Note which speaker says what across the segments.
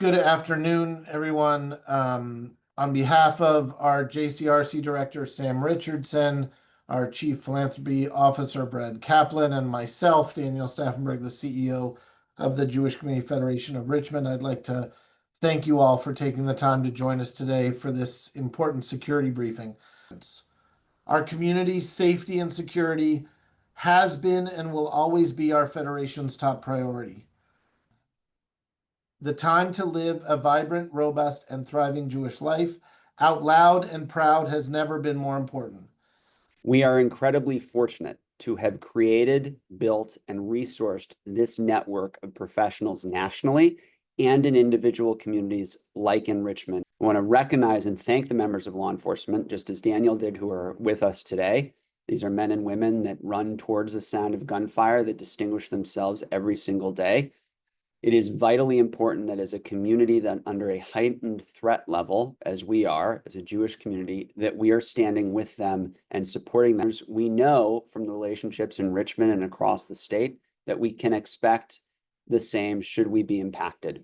Speaker 1: Good afternoon, everyone. On behalf of our JCRC Director, Sam Richardson, our Chief Philanthropy Officer, Brad Kaplan, and myself, Daniel Staffenberg, the CEO of the Jewish Community Federation of Richmond, I'd like to thank you all for taking the time to join us today for this important security briefing. Our community's safety and security has been and will always be our Federation's top priority. The time to live a vibrant, robust, and thriving Jewish life out loud and proud has never been more important.
Speaker 2: We are incredibly fortunate to have created, built, and resourced this network of professionals nationally and in individual communities like in Richmond. I want to recognize and thank the members of law enforcement, just as Daniel did, who are with us today. These are men and women that run towards the sound of gunfire, that distinguish themselves every single day. It is vitally important that as a community that under a heightened threat level, as we are, as a Jewish community, that we are standing with them and supporting them. We know from the relationships in Richmond and across the state that we can expect the same should we be impacted.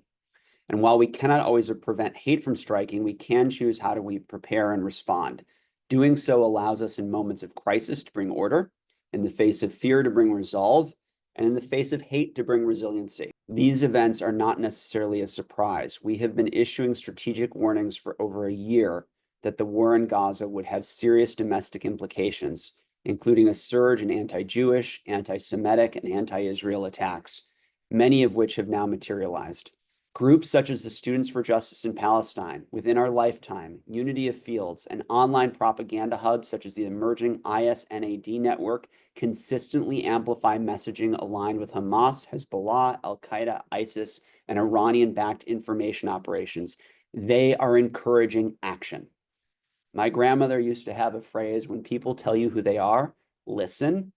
Speaker 2: And while we cannot always prevent hate from striking, we can choose how do we prepare and respond. Doing so allows us in moments of crisis to bring order, in the face of fear to bring resolve, and in the face of hate to bring resiliency. These events are not necessarily a surprise. We have been issuing strategic warnings for over a year that the war in Gaza would have serious domestic implications, including a surge in anti-Jewish, anti-Semitic, and anti-Israel attacks, many of which have now materialized. Groups such as the Students for Justice in Palestine, Within Our Lifetime, Unity of Fields, and online propaganda hubs such as the emerging ISNAD network consistently amplify messaging aligned with Hamas, Hezbollah, Al-Qaeda, ISIS, and Iranian-backed information operations. They are encouraging action. My grandmother used to have a phrase, when people tell you who they are, listen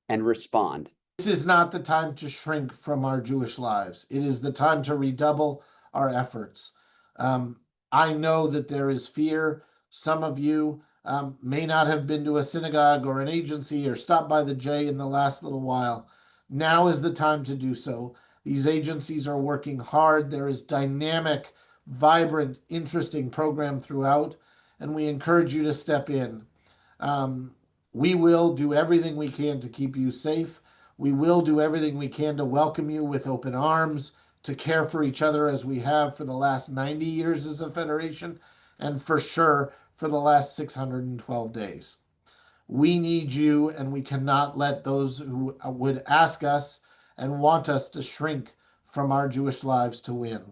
Speaker 2: and respond.
Speaker 1: This is not the time to shrink from our Jewish lives. It is the time to redouble our efforts. I know that there is fear. Some of you may not have been to a synagogue or an agency or stopped by the J in the last little while. Now is the time to do so. These agencies are working hard. There is dynamic, vibrant, interesting program throughout, and we encourage you to step in. We will do everything we can to keep you safe. We will do everything we can to welcome you with open arms, to care for each other as we have for the last 90 years as a federation, and for sure for the last 612 days. We need you, and we cannot let those who would ask us and want us to shrink from our Jewish lives to win.